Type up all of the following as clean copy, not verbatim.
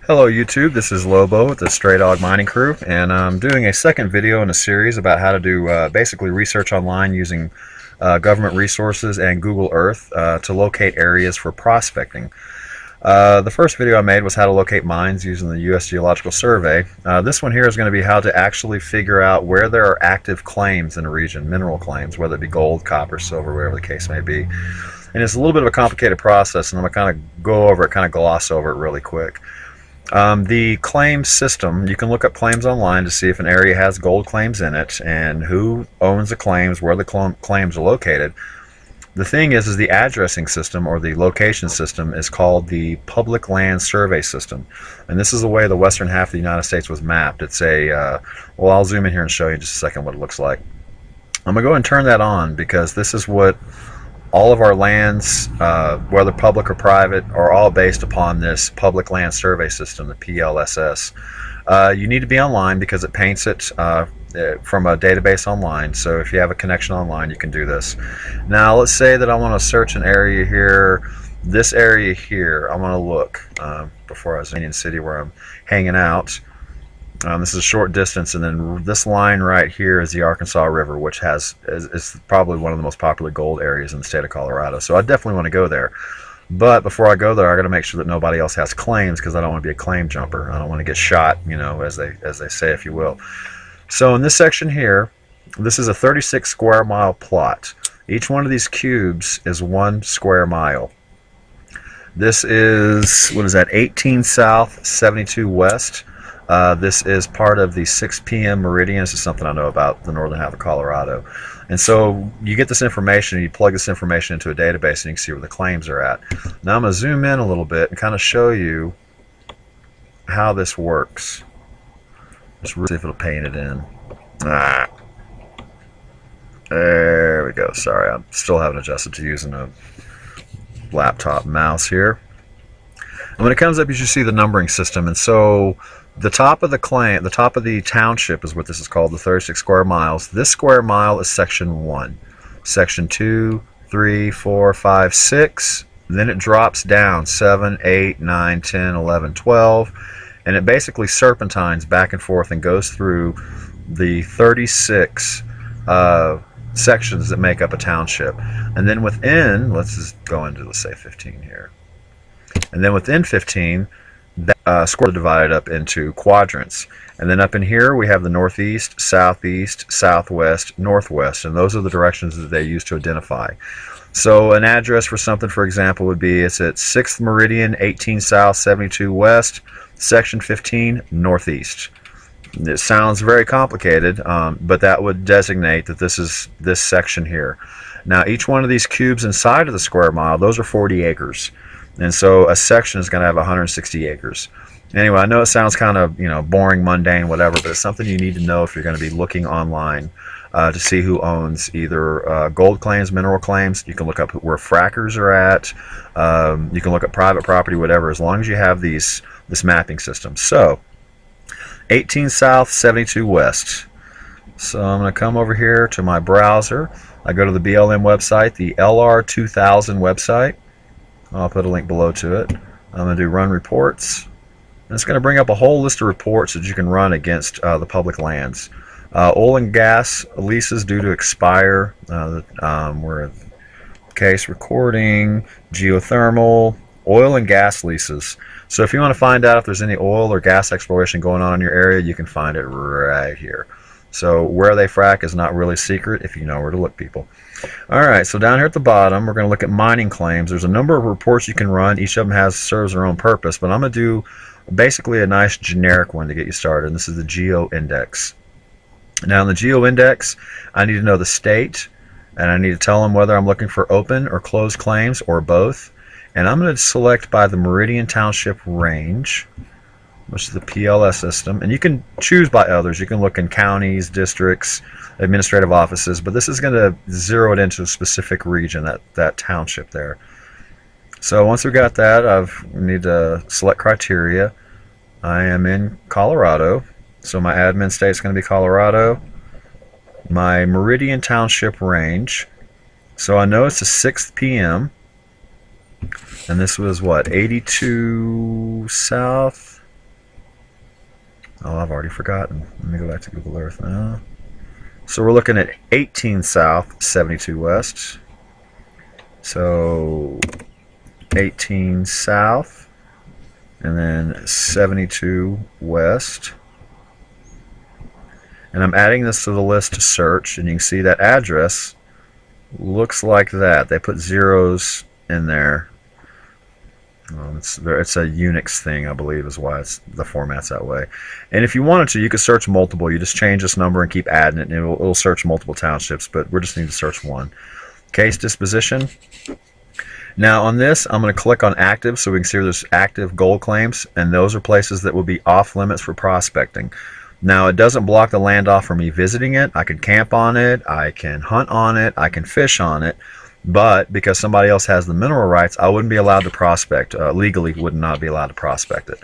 Hello YouTube, this is Lobo with the Stray Dog Mining Crew, and I'm doing a second video in a series about how to do basically research online using government resources and Google Earth to locate areas for prospecting. The first video I made was how to locate mines using the U.S. Geological Survey. This one here is going to be how to actually figure out where there are active claims in a region, mineral claims, whether it be gold, copper, silver, whatever the case may be. And it's a little bit of a complicated process, and I'm going to kind of go over it, kind of gloss over it really quick. The claim system, you can look up claims online to see if an area has gold claims in it and who owns the claims, where the claims are located. The thing is the addressing system, or the location system, is called the Public Land Survey System. And this is the way the western half of the United States was mapped. It's well, I'll zoom in here and show you in just a second what it looks like. I'm going to go and turn that on because this is what all of our lands, whether public or private, are all based upon this Public Land Survey System, the PLSS. You need to be online because it paints it from a database online. So if you have a connection online, you can do this. Now let's say that I want to search an area here. This area here, I want to look before I was in Union City where I'm hanging out. This is a short distance, and then this line right here is the Arkansas River, which is probably one of the most popular gold areas in the state of Colorado. So I definitely want to go there. But before I go there, I got to make sure that nobody else has claims, because I don't want to be a claim jumper. I don't want to get shot, you know, as they say, if you will. So in this section here, this is a 36 square mile plot. Each one of these cubes is 1 square mile. This is, what is that, 18 south, 72 west. This is part of the 6 p.m. meridian. This is something I know about the northern half of Colorado. And so you get this information, you plug this information into a database, and you can see where the claims are at. Now I'm going to zoom in a little bit and kind of show you how this works. Let's see if it'll paint it in. There we go. Sorry, I still haven't adjusted to using a laptop mouse here. And when it comes up, you should see the numbering system. And so the top of the claim, the top of the township is what this is called, the 36 square miles. This square mile is section 1. Section 2, 3, 4, 5, 6. Then it drops down 7, 8, 9, 10, 11, 12. And it basically serpentines back and forth and goes through the 36 sections that make up a township. And then within, let's just go into, let's say 15 here. And then within 15, square divided up into quadrants. And then up in here we have the northeast, southeast, southwest, northwest, and those are the directions that they use to identify. So an address for something, for example, would be it's at 6th meridian, 18 south, 72 west, section 15, northeast. It sounds very complicated, but that would designate that this is this section here. Now each one of these cubes inside of the square mile, those are 40 acres. And so a section is going to have 160 acres. Anyway, I know it sounds kind of, you know, boring, mundane, whatever, but it's something you need to know if you're going to be looking online to see who owns either gold claims, mineral claims. You can look up where frackers are at. You can look at private property, whatever, as long as you have this mapping system. So 18 south, 72 west. So I'm going to come over here to my browser. I go to the BLM website, the LR2000 website. I'll put a link below to it. I'm going to do run reports. And it's going to bring up a whole list of reports that you can run against the public lands. Oil and gas leases due to expire. We're case recording, geothermal, oil and gas leases. So if you want to find out if there's any oil or gas exploration going on in your area, you can find it right here. So where they frack is not really secret if you know where to look, people. Alright, so down here at the bottom, we're going to look at mining claims. There's a number of reports you can run. Each of them serves their own purpose, but I'm going to do basically a nice generic one to get you started. And this is the Geo Index. Now in the Geo Index, I need to know the state, and I need to tell them whether I'm looking for open or closed claims or both. And I'm going to select by the Meridian Township Range, which is the PLS system, and you can choose by others. You can look in counties, districts, administrative offices, but this is going to zero it into a specific region, that township there. So once we got that, I need to select criteria. I am in Colorado, so my admin state is going to be Colorado. My Meridian Township Range, so I know it's the 6th p.m. and this was what, 82 south, Oh, I've already forgotten. Let me go back to Google Earth now. So we're looking at 18 south, 72 west. So 18 south, and then 72 west. And I'm adding this to the list to search, and you can see that address looks like that. They put zeros in there. It's a Unix thing, I believe, is why the format's that way. And if you wanted to, you could search multiple. You just change this number and keep adding it, and it'll search multiple townships, but we just need to search one. Case disposition. Now on this, I'm going to click on active so we can see there's active gold claims, and those are places that will be off limits for prospecting. Now it doesn't block the land off for me visiting it. I can camp on it, I can hunt on it, I can fish on it, but because somebody else has the mineral rights, I wouldn't be allowed to prospect. Legally would not be allowed to prospect it.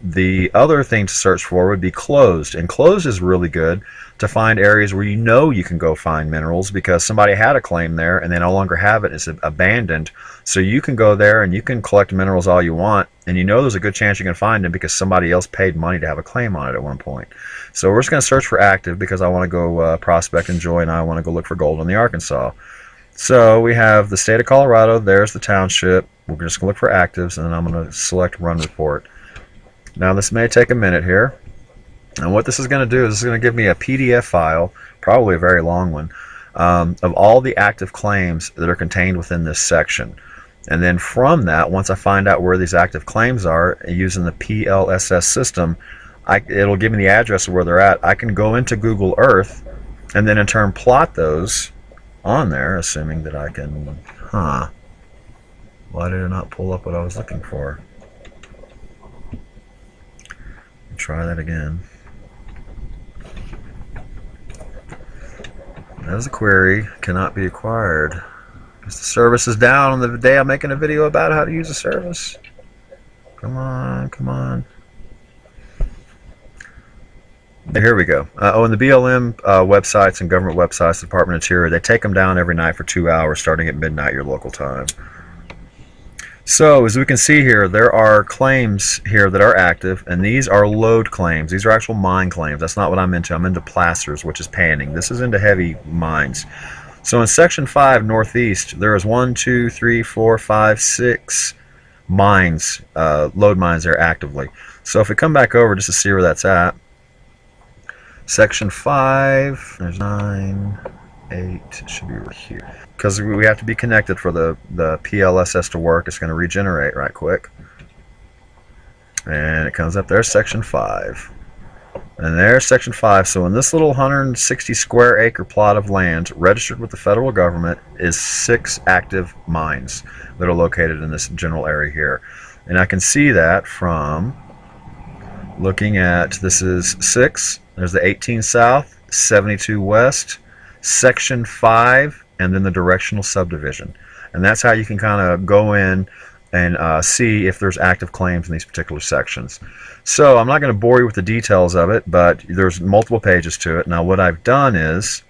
The other thing to search for would be closed, and closed is really good to find areas where you know you can go find minerals because somebody had a claim there and they no longer have it. It's abandoned, so you can go there and you can collect minerals all you want, and you know there's a good chance you can find them because somebody else paid money to have a claim on it at one point. So we're just going to search for active because I want to go prospect, and Joy and I want to go look for gold on the Arkansas. So we have the state of Colorado, there's the township. We're just going to look for actives, and then I'm going to select run report. Now this may take a minute here, and what this is going to do is it's going to give me a PDF file, probably a very long one, of all the active claims that are contained within this section. And then from that, once I find out where these active claims are using the PLSS system, it'll give me the address of where they're at. I can go into Google Earth and then in turn plot those on there, assuming that I can. Why did it not pull up what I was looking for? Try that again. As a query cannot be acquired. Because the service is down on the day I'm making a video about how to use a service. Come on, come on. Here we go. And the BLM websites and government websites, the Department of Interior, they take them down every night for 2 hours starting at midnight your local time. So as we can see here, there are claims here that are active, and these are load claims. These are actual mine claims. That's not what I'm into. I'm into plasters, which is panning. This is into heavy mines. So in section 5 northeast, there is 1, 2, 3, 4, 5, 6 mines, load mines there actively. So if we come back over just to see where that's at, section 5, there's 9, 8, it should be right here. Because we have to be connected for the PLSS to work. It's going to regenerate right quick. And it comes up there, section 5. And there's section 5. So in this little 160 square acre plot of land registered with the federal government is 6 active mines that are located in this general area here. And I can see that from looking at, this is 6, there's the 18 south, 72 west, section 5, and then the directional subdivision. And that's how you can kind of go in and see if there's active claims in these particular sections. So I'm not going to bore you with the details of it, but there's multiple pages to it. Now what I've done is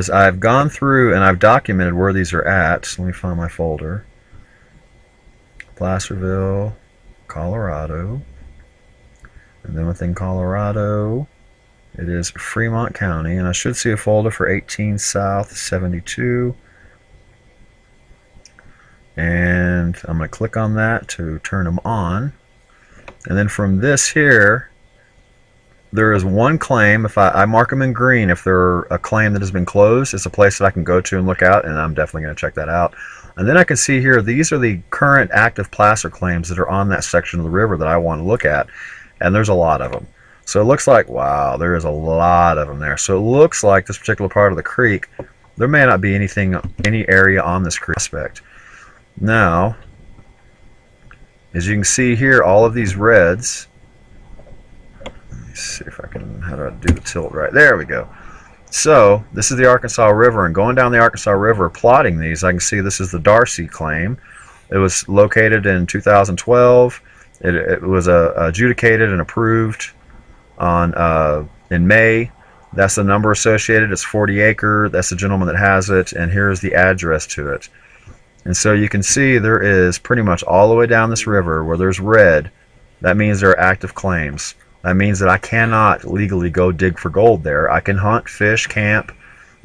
I've gone through and I've documented where these are at. So let me find my folder. Placerville, Colorado. And then within Colorado, it is Fremont County, and I should see a folder for 18 South 72. And I'm going to click on that to turn them on. And then from this here, there is one claim. If I mark them in green, if they're a claim that has been closed, it's a place that I can go to and look at, and I'm definitely going to check that out. And then I can see here, these are the current active placer claims that are on that section of the river that I want to look at, and there's a lot of them. So it looks like, wow, there is a lot of them there. So it looks like this particular part of the creek, there may not be any area on this creek aspect. Now, as you can see here, all of these reds, let me see if I can, how do I do the tilt right? There we go. So this is the Arkansas River, and going down the Arkansas River, plotting these, I can see this is the Darcy claim. It was located in 2012. It was adjudicated and approved on in May. That's the number associated. It's 40 acre. That's the gentleman that has it, and here's the address to it. And so you can see there is pretty much all the way down this river where there's red, that means there are active claims. That means that I cannot legally go dig for gold there. I can hunt, fish, camp,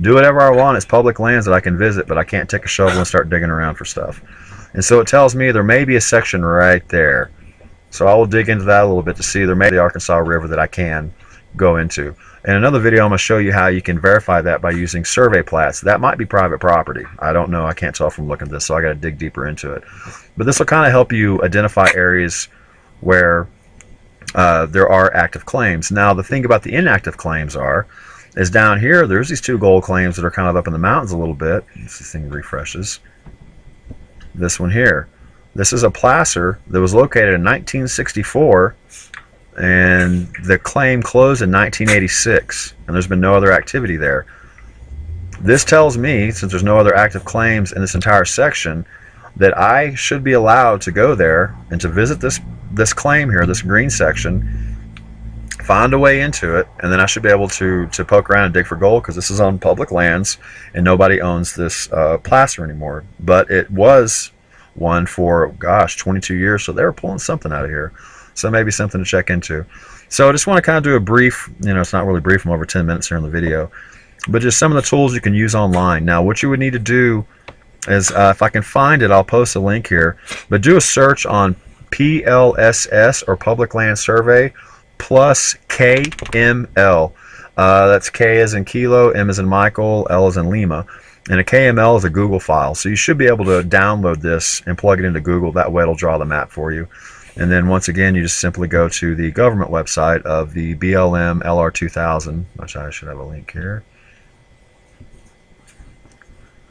do whatever I want. It's public lands that I can visit, but I can't take a shovel and start digging around for stuff. And so it tells me there may be a section right there. So I will dig into that a little bit to see there may be the Arkansas River that I can go into. In another video, I'm going to show you how you can verify that by using survey plats. That might be private property. I don't know. I can't tell from looking at this, so I got to dig deeper into it. But this will kind of help you identify areas where there are active claims. Now, the thing about the inactive claims is down here, there's these 2 gold claims that are kind of up in the mountains a little bit. This thing refreshes. This one here. This is a placer that was located in 1964, and the claim closed in 1986, and there's been no other activity there. This tells me, since there's no other active claims in this entire section, that I should be allowed to go there and to visit this claim here, this green section, find a way into it, and then I should be able to poke around and dig for gold, because this is on public lands and nobody owns this placer anymore. But it was one for, gosh, 22 years, so they were pulling something out of here. So maybe something to check into. So I just want to kind of do a brief, it's not really brief, I'm over 10 minutes here in the video, but just some of the tools you can use online. Now, what you would need to do is, if I can find it, I'll post a link here, but do a search on PLSS, or Public Land Survey, plus KML. That's K as in Kilo, M as in Michael, L as in Lima. And a KML is a Google file. So you should be able to download this and plug it into Google. That way it'll draw the map for you. And then once again, you just simply go to the government website of the BLM LR2000, which I should have a link here.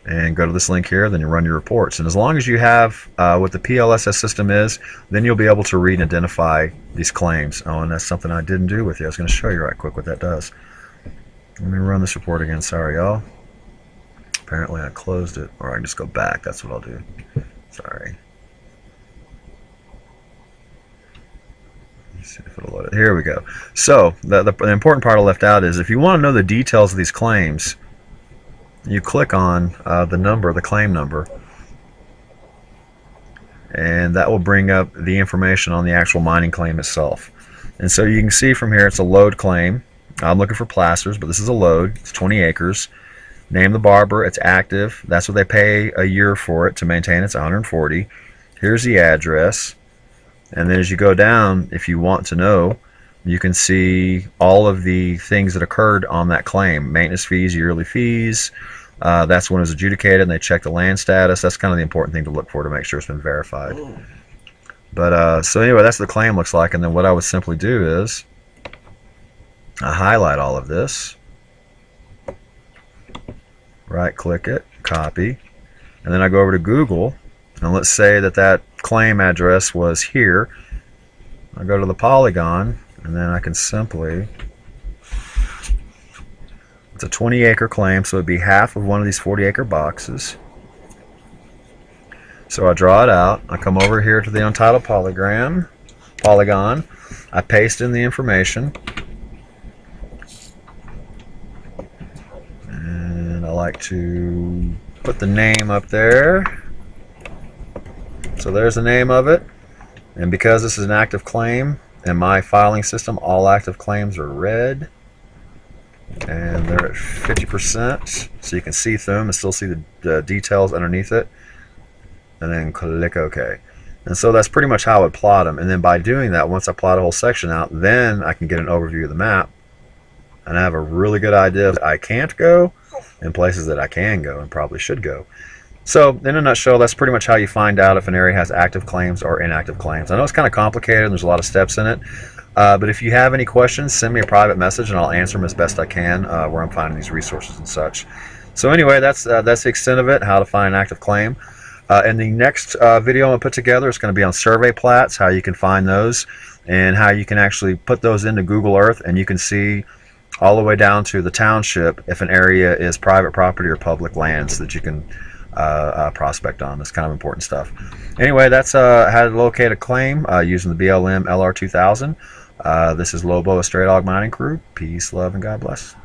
And go to this link here, then you run your reports. And as long as you have what the PLSS system is, then you'll be able to read and identify these claims. Oh, and that's something I didn't do with you. I was going to show you right quick what that does. Let me run this report again. Sorry, y'all. Apparently I closed it, or I can just go back. That's what I'll do. Sorry. Let's see if it'll load it. Here we go. So the important part I left out is, if you want to know the details of these claims, you click on the claim number, and that will bring up the information on the actual mining claim itself. And so you can see from here, it's a load claim. I'm looking for placers, but this is a load. It's 20 acres. Name the barber. It's active. That's what they pay a year for it to maintain. It's 140. Here's the address. And then as you go down, if you want to know, you can see all of the things that occurred on that claim. Maintenance fees, yearly fees. That's when it was adjudicated, and they check the land status. That's kind of the important thing to look for to make sure it's been verified. But so anyway, that's what the claim looks like. And then what I would simply do is I highlight all of this, right click it, copy, and then I go over to Google, and let's say that claim address was here. I go to the polygon, and then I can simply, it's a 20-acre claim, so it'd be half of one of these 40-acre boxes. So I draw it out. I come over here to the Untitled Polygon. I paste in the information. And I like to put the name up there. So there's the name of it. And because this is an active claim, in my filing system, all active claims are red. And they're at 50%. So you can see through them and still see the details underneath it. And then click OK. And so that's pretty much how I would plot them. And then by doing that, once I plot a whole section out, then I can get an overview of the map. And I have a really good idea of I can't go and places that I can go and probably should go. So in a nutshell, that's pretty much how you find out if an area has active claims or inactive claims. I know it's kind of complicated and there's a lot of steps in it. But if you have any questions, send me a private message and I'll answer them as best I can where I'm finding these resources and such. So anyway, that's the extent of it, how to find an active claim. And the next video I'm going to put together is going to be on survey plats, how you can find those, and how you can actually put those into Google Earth, and you can see all the way down to the township if an area is private property or public lands that you can prospect on. That's kind of important stuff. Anyway, that's how to locate a claim using the BLM LR2000. This is Lobo, a Stray Dog Mining Crew. Peace, love, and God bless.